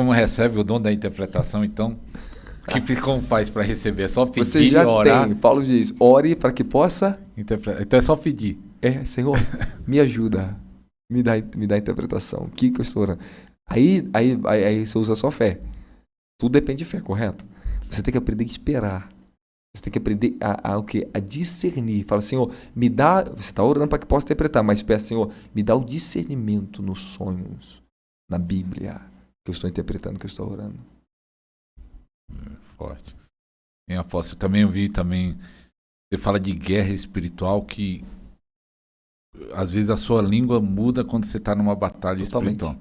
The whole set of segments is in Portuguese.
Como recebe o dom da interpretação, então, como faz para receber? É só pedir Você e já orar? tem. Paulo diz, ore para que possa... Então é só pedir. Senhor, me ajuda. Me dá a interpretação. O que eu estou orando? Aí você usa a sua fé. Tudo depende de fé, correto? Você tem que aprender a esperar. Você tem que aprender o quê? A discernir. Fala, Senhor, me dá... Você está orando para que possa interpretar, mas peça, Senhor, me dá o discernimento nos sonhos, na Bíblia, que eu estou interpretando, que eu estou orando. Forte. Em Apóstolo, eu também ouvi também, você fala de guerra espiritual que às vezes a sua língua muda quando você está numa batalha Totalmente. espiritual.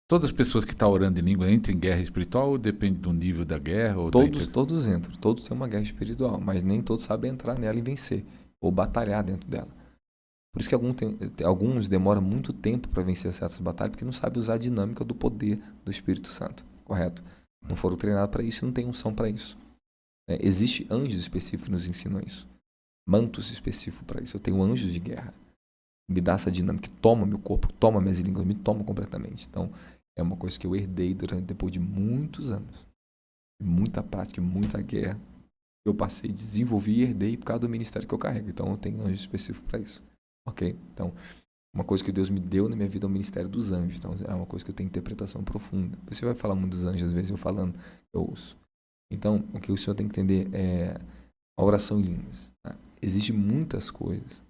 Todas as pessoas que estão orando em língua entram em guerra espiritual ou depende do nível da guerra? Todos entram. Todos têm uma guerra espiritual, mas nem todos sabem entrar nela e vencer, ou batalhar dentro dela. Por isso que alguns demoram muito tempo para vencer certas batalhas, porque não sabem usar a dinâmica do poder do Espírito Santo, correto? Não foram treinados para isso e não têm unção para isso. Existe anjos específicos que nos ensinam isso. Mantos específicos para isso. Eu tenho anjos de guerra. Me dá essa dinâmica que toma meu corpo, toma minhas línguas, me toma completamente. Então, é uma coisa que eu herdei depois de muitos anos. Muita prática, muita guerra. Eu passei, desenvolvi e herdei por causa do ministério que eu carrego. Então, eu tenho anjos específicos para isso. Ok? Então, uma coisa que Deus me deu na minha vida é o ministério dos anjos. Então, é uma coisa que eu tenho interpretação profunda. Você vai falar muito dos anjos, às vezes eu falando, eu ouço. Então, o que o senhor tem que entender é a oração em línguas. Tá? Existem muitas coisas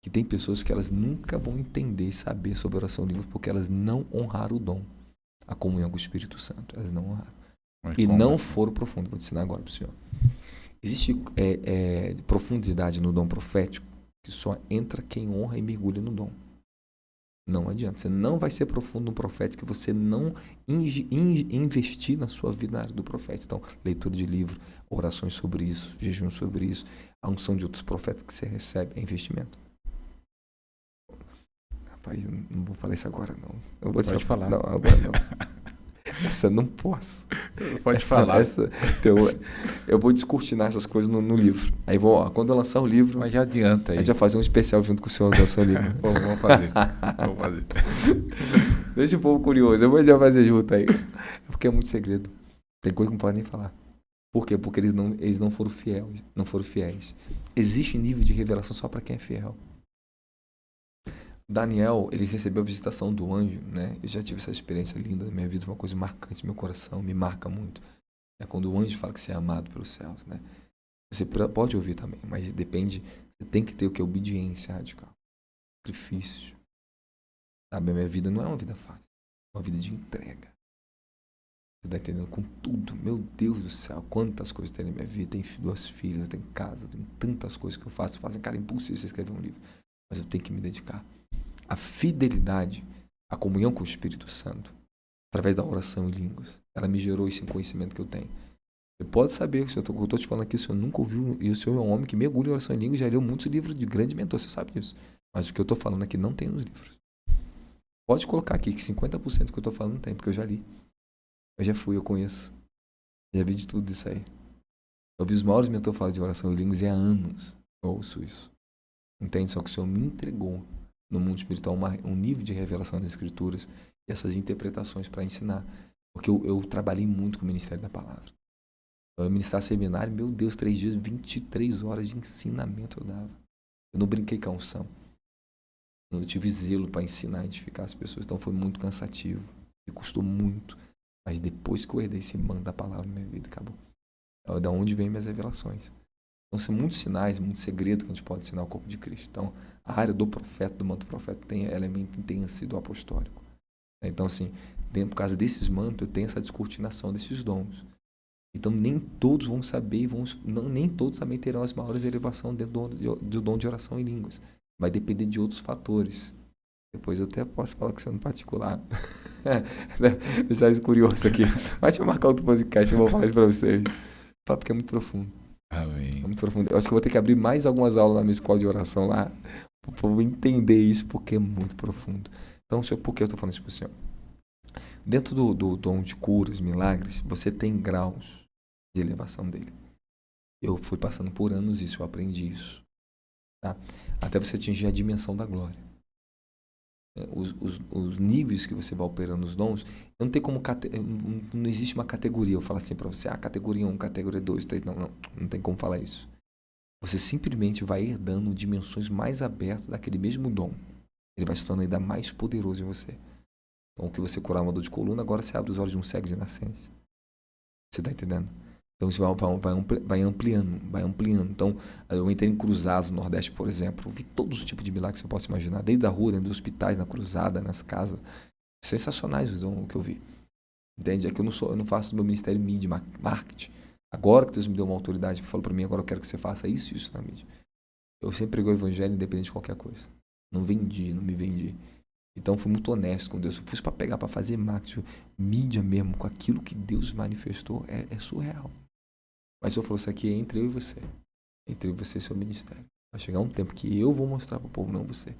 que tem pessoas que elas nunca vão entender e saber sobre oração em línguas porque elas não honraram o dom, a comunhão com o Espírito Santo. Elas não honraram. Mas E como não assim? foram profundos. Vou te ensinar agora para o senhor. Existe profundidade no dom profético que só entra quem honra e mergulha no dom. Não adianta. Você não vai ser profundo no profético que você não investir na sua vida na área do profético. Então, leitura de livro, orações sobre isso, jejum sobre isso, a unção de outros profetas que você recebe é investimento. Rapaz, eu não vou falar isso agora, não. Eu vou Pode falar. Não, agora não. Essa eu não posso. Pode falar. Então, eu vou descortinar essas coisas no livro. Aí quando eu lançar o livro, Mas já adianta a aí. gente vai fazer um especial junto com o senhor do seu livro. Vamos fazer. Vamos fazer. Deixa o povo curioso, eu vou já fazer junto aí. Porque é muito segredo. Tem coisa que não pode nem falar. Por quê? Porque eles não foram fiéis. Não foram fiéis. Existe nível de revelação só para quem é fiel. Daniel, ele recebeu a visitação do anjo, né? Eu já tive essa experiência linda na minha vida, uma coisa marcante no meu coração, me marca muito. É quando o anjo fala que você é amado pelos céus, né? Você pode ouvir também, mas depende, você tem que ter o que? Obediência radical. Sacrifício. Sabe, a minha vida não é uma vida fácil, é uma vida de entrega. Você tá entendendo? Com tudo. Meu Deus do céu, quantas coisas tem na minha vida. Tenho 2 filhas, tenho casa, tenho tantas coisas que eu faço. Fazem, cara, é impossível você escrever um livro. Mas eu tenho que me dedicar. A fidelidade, a comunhão com o Espírito Santo, através da oração em línguas, ela me gerou esse conhecimento que eu tenho. Você pode saber, que eu estou te falando aqui, o senhor nunca ouviu, e o senhor é um homem que mergulha em oração em línguas, já leu muitos livros de grande mentor, você sabe disso. Mas o que eu estou falando aqui não tem nos livros. Pode colocar aqui que 50% do que eu estou falando não tem, porque eu já li. Eu já fui, eu conheço. Já vi de tudo isso aí. Eu vi os maiores mentores falar de oração em línguas e há anos eu ouço isso. Entende? Só que o senhor me entregou no mundo espiritual um nível de revelação das escrituras e essas interpretações para ensinar. Porque eu trabalhei muito com o Ministério da Palavra. Eu ministrar seminário, meu Deus, 3 dias, 23 horas de ensinamento eu dava. Eu não brinquei com a unção. Eu tive zelo para ensinar e edificar as pessoas. Então foi muito cansativo. Me custou muito. Mas depois que eu herdei esse manto da palavra na minha vida, acabou. É da onde vem minhas revelações. Então são muitos sinais, muitos segredos que a gente pode ensinar ao corpo de Cristo. Então, a área do profeta, do manto do profeta, tem elemento intenso do apostólico. Então, assim, por causa desses mantos, eu tenho essa descortinação desses dons. Então, nem todos vão saber, nem todos também terão as maiores elevações dentro do dom de oração em línguas. Vai depender de outros fatores. Depois eu até posso falar com você no particular. Deixar isso curioso aqui. Mas deixa eu marcar outro podcast, eu vou falar isso pra vocês. Porque é muito profundo. Amém. É muito profundo. Eu acho que eu vou ter que abrir mais algumas aulas na minha escola de oração lá. Para o povo entender isso, porque é muito profundo. Então, por que eu estou falando isso para o senhor? Dentro do dom de curas, milagres, você tem graus de elevação dele. Eu fui passando por anos isso, eu aprendi isso. Tá? Até você atingir a dimensão da glória. Os níveis que você vai operando nos dons, não tem como não existe uma categoria. Eu falo assim para você, categoria 1, categoria 2, 3, não tem como falar isso. Você simplesmente vai herdando dimensões mais abertas daquele mesmo dom. Ele vai se tornando ainda mais poderoso em você. Então, o que você curava uma dor de coluna, agora você abre os olhos de um cego de nascença. Você está entendendo? Então, isso vai ampliando. Então, eu entrei em cruzados no Nordeste, por exemplo. Eu vi todos os tipos de milagres que você possa imaginar. Desde a rua, dentro dos hospitais, na cruzada, nas casas. Sensacionais o que eu vi. Entende? É que eu não faço do meu ministério mídia, marketing. Agora que Deus me deu uma autoridade que falou para mim, agora eu quero que você faça isso e isso na mídia. Eu sempre preguei o evangelho independente de qualquer coisa. Não me vendi. Então, fui muito honesto com Deus. Se eu fosse para pegar, para fazer marketing, mídia mesmo, com aquilo que Deus manifestou, é surreal. Mas o Senhor falou, isso aqui é entre eu e você. Entre eu e você e seu ministério. Vai chegar um tempo que eu vou mostrar para o povo, não você.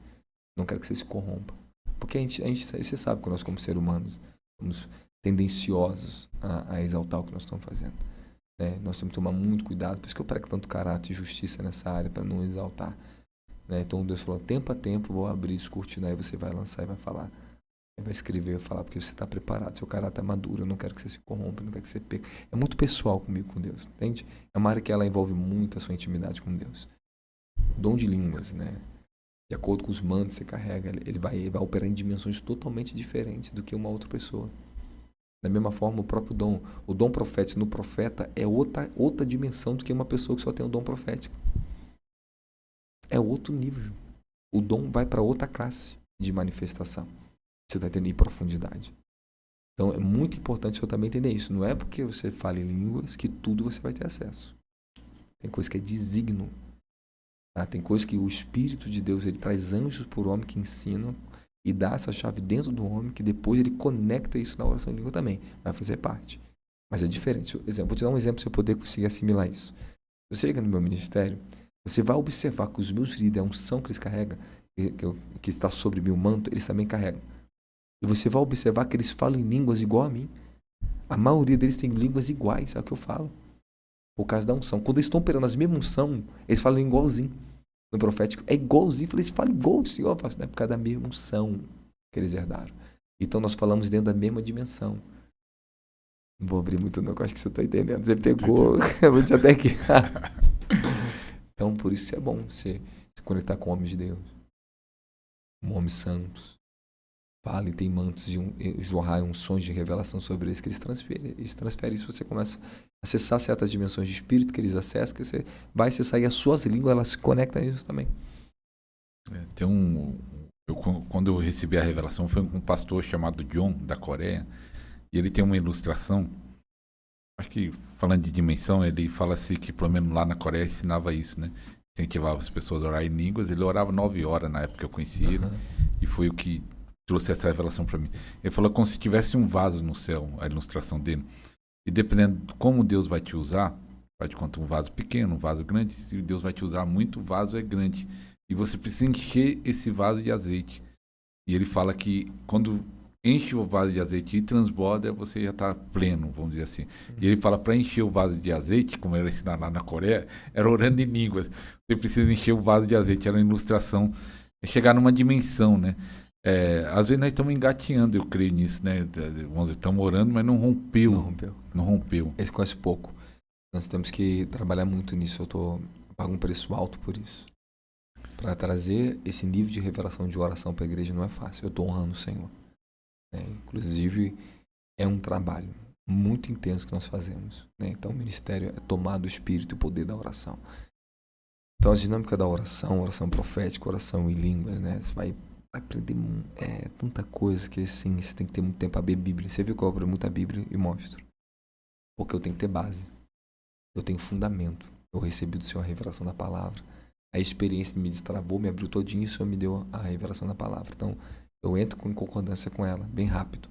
Não quero que você se corrompa. Porque você sabe que nós, como seres humanos, somos tendenciosos a exaltar o que nós estamos fazendo. Né? Nós temos que tomar muito cuidado. Por isso que eu prego tanto caráter e justiça nessa área, para não exaltar. Né? Então Deus falou, tempo a tempo vou abrir, descortinar, e você vai lançar e vai falar. Vai escrever, vai falar, porque você está preparado, seu caráter é maduro, eu não quero que você se corrompa, eu não quero que você perca. É muito pessoal comigo, com Deus, entende? É uma área que ela envolve muito a sua intimidade com Deus. O dom de línguas, né? De acordo com os mandos que você carrega, ele vai operar em dimensões totalmente diferentes do que uma outra pessoa. Da mesma forma, o dom profético no profeta é outra dimensão do que uma pessoa que só tem o dom profético. É outro nível. O dom vai para outra classe de manifestação. Você está entendendo em profundidade. Então é muito importante eu também entender isso. Não é porque você fala em línguas que tudo você vai ter acesso. Tem coisa que é desígnio. Tá? Tem coisa que o Espírito de Deus ele traz anjos por homem que ensinam e dá essa chave dentro do homem que depois ele conecta isso na oração em língua também. Vai fazer parte. Mas é diferente. Vou te dar um exemplo para você poder conseguir assimilar isso. Você chega no meu ministério, você vai observar que os meus líderes, a unção que eles carregam, que está sobre mim o manto, eles também carregam. E você vai observar que eles falam em línguas igual a mim. A maioria deles tem línguas iguais ao que eu falo. Por causa da unção. Quando eles estão operando as mesmas unção, eles falam igualzinho. No profético é igualzinho. Eles falam igual o Senhor, pastor, por causa da mesma unção que eles herdaram. Então nós falamos dentro da mesma dimensão. Não vou abrir muito não, eu acho que você está entendendo. Você pegou, você até que... Então por isso é bom você se conectar com homens de Deus. Com homens santos. Fala e tem mantos e jorrar unções de revelação sobre eles que eles transferem isso. Você começa a acessar certas dimensões de espírito que eles acessam, que você vai acessar e as suas línguas elas se conectam a isso também. Quando eu recebi a revelação foi com um pastor chamado John da Coreia e ele tem uma ilustração. Acho que falando de dimensão, ele fala assim que pelo menos lá na Coreia ensinava isso, né? Incentivava as pessoas a orar em línguas. Ele orava 9 horas na época que eu conheci ele e foi o que trouxe essa revelação para mim. Ele falou como se tivesse um vaso no céu, a ilustração dele. E dependendo de como Deus vai te usar, vai te contar um vaso pequeno, um vaso grande. Se Deus vai te usar muito, o vaso é grande. E você precisa encher esse vaso de azeite. E ele fala que quando enche o vaso de azeite e transborda, você já está pleno, vamos dizer assim. E ele fala para encher o vaso de azeite, como era ensinado lá na Coreia, era orando em línguas. Você precisa encher o vaso de azeite, era uma ilustração. É chegar numa dimensão, né? Às vezes nós estamos engatinhando, eu creio nisso, né? Vamos dizer, estamos orando, mas não rompeu. Não rompeu. Esse conhece pouco. Nós temos que trabalhar muito nisso. Eu pago um preço alto por isso. Para trazer esse nível de revelação de oração para a igreja não é fácil. Eu estou honrando o Senhor. Inclusive, é um trabalho muito intenso que nós fazemos. Né? Então, o ministério é tomar do Espírito e o poder da oração. Então, a dinâmica da oração profética, oração em línguas, né? Você vai aprender tanta coisa que assim, você tem que ter muito tempo a ler Bíblia. Você viu que eu abro muita Bíblia e mostro. Porque eu tenho que ter base. Eu tenho fundamento. Eu recebi do Senhor a revelação da palavra. A experiência me destravou, me abriu todinho e o Senhor me deu a revelação da palavra. Então, eu entro em concordância com ela, bem rápido.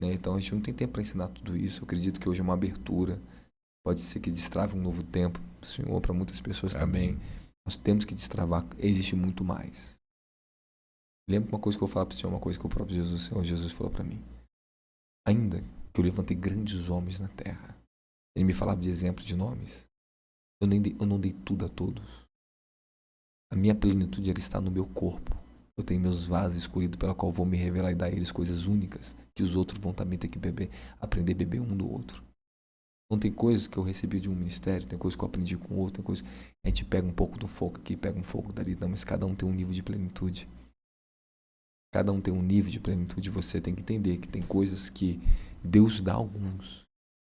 Né? Então, a gente não tem tempo para ensinar tudo isso. Eu acredito que hoje é uma abertura. Pode ser que destrave um novo tempo. O Senhor, para muitas pessoas também. Nós temos que destravar. Existe muito mais. Lembra uma coisa que eu falo para o Senhor, uma coisa que o próprio Senhor Jesus falou para mim. Ainda que eu levantei grandes homens na terra, ele me falava de exemplos de nomes. Eu não dei tudo a todos. A minha plenitude ela está no meu corpo. Eu tenho meus vasos escolhidos pela qual vou me revelar e dar a eles coisas únicas, que os outros vão também ter que beber, aprender a beber um do outro. Então tem coisas que eu recebi de um ministério, tem coisas que eu aprendi com o outro, tem coisas... A gente pega um pouco do fogo aqui, pega um fogo dali, não, mas cada um tem um nível de plenitude. Cada um tem um nível de plenitude, você tem que entender que tem coisas que Deus dá a alguns,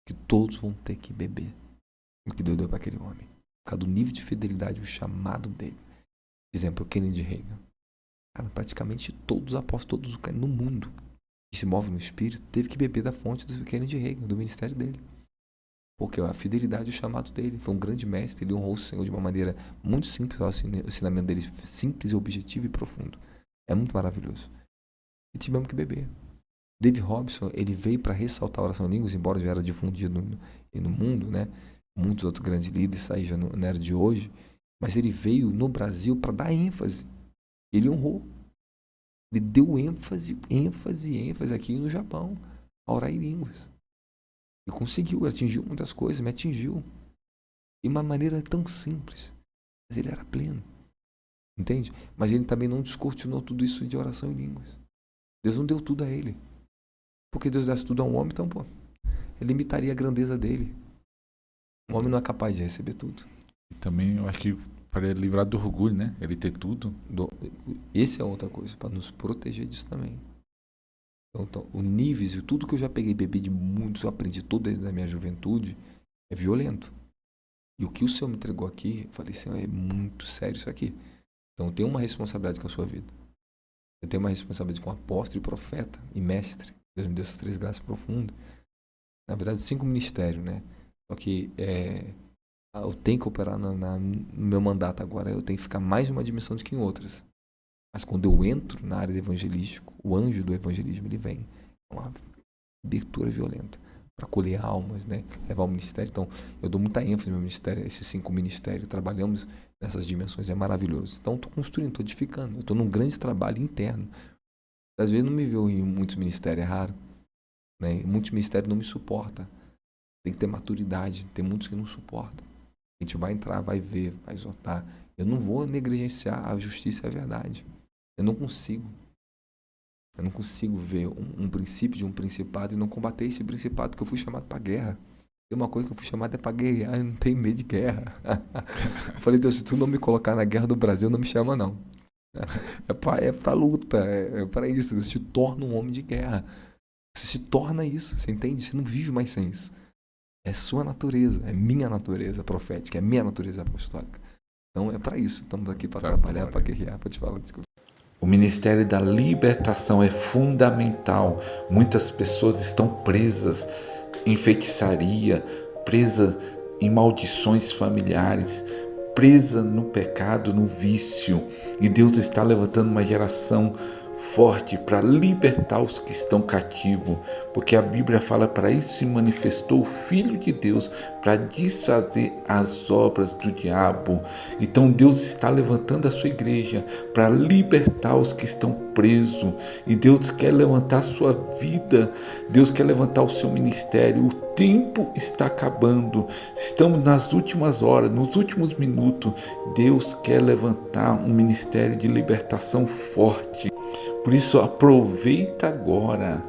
que todos vão ter que beber. O que Deus deu para aquele homem. Por causa do nível de fidelidade, o chamado dele. Por exemplo, Kennedy Reagan. Cara, praticamente todos os apóstolos, todos no mundo que se movem no Espírito, teve que beber da fonte do Kennedy Reagan, do ministério dele. Porque a fidelidade e o chamado dele. Foi um grande mestre, ele honrou o Senhor de uma maneira muito simples. O ensinamento dele simples, objetivo e profundo. É muito maravilhoso. E tivemos que beber. David Robson, ele veio para ressaltar a oração em línguas, embora já era difundido no mundo, né? Muitos outros grandes líderes aí já não era de hoje, mas ele veio no Brasil para dar ênfase. Ele honrou. Ele deu ênfase aqui no Japão, a orar em línguas. E conseguiu, atingiu muitas coisas, me atingiu. De uma maneira tão simples. Mas ele era pleno. Entende? Mas ele também não descortinou tudo isso de oração em línguas. Deus não deu tudo a ele. Porque Deus desse tudo a um homem, então, ele limitaria a grandeza dele. O homem não é capaz de receber tudo. E também eu acho que para ele livrar do orgulho, né? Ele ter tudo. Esse é outra coisa, para nos proteger disso também. Então, o níveis e tudo que eu já peguei, bebi de muitos, eu aprendi todo desde a minha juventude, é violento. E o que o Senhor me entregou aqui, eu falei, Senhor, é muito sério isso aqui. Então, eu tenho uma responsabilidade com a sua vida. Eu tenho uma responsabilidade com apóstolo e profeta e mestre. Deus me deu essas 3 graças profundas. Na verdade, 5 ministérios, né? Só que eu tenho que operar no meu mandato agora. Eu tenho que ficar mais em uma dimensão do que em outras. Mas quando eu entro na área do evangelístico, o anjo do evangelismo, ele vem. É uma abertura violenta para colher almas, né? Levar o ministério. Então, eu dou muita ênfase no meu ministério, esses 5 ministérios. Trabalhamos nessas dimensões, é maravilhoso. Então, estou construindo, estou edificando. Eu estou num grande trabalho interno. Às vezes não me vê em muitos ministérios, é raro. Né? Muitos ministérios não me suportam. Tem que ter maturidade. Tem muitos que não suportam. A gente vai entrar, vai ver, vai exortar. Eu não vou negligenciar a justiça e a verdade. Eu não consigo. Eu não consigo ver um princípio de um principado e não combater esse principado, porque eu fui chamado para guerra. Tem uma coisa que eu fui chamado é para guerrear, eu não tenho medo de guerra. Eu falei, Deus, se tu não me colocar na guerra do Brasil, não me chama não. É pra luta, é para isso. Deus te torna um homem de guerra. Você se torna isso, você entende? Você não vive mais sem isso. É sua natureza, é minha natureza profética, é minha natureza apostólica. Então é para isso. Estamos aqui para trabalhar, para guerrear, para te falar. Desculpa. O ministério da libertação é fundamental. Muitas pessoas estão presas em feitiçaria, presas em maldições familiares, presas no pecado, no vício. E Deus está levantando uma geração forte para libertar os que estão cativos, porque a Bíblia fala, para isso se manifestou o Filho de Deus, para desfazer as obras do diabo. Então Deus está levantando a sua igreja para libertar os que estão presos, e Deus quer levantar a sua vida, Deus quer levantar o seu ministério. O tempo está acabando, estamos nas últimas horas, nos últimos minutos. Deus quer levantar um ministério de libertação forte. Por isso, aproveita agora,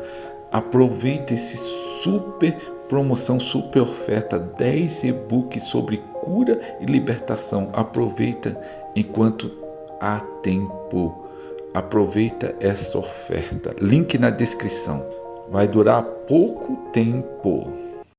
aproveita esse super promoção, super oferta, 10 e-books sobre cura e libertação. Aproveita enquanto há tempo, aproveita essa oferta. Link na descrição, vai durar pouco tempo.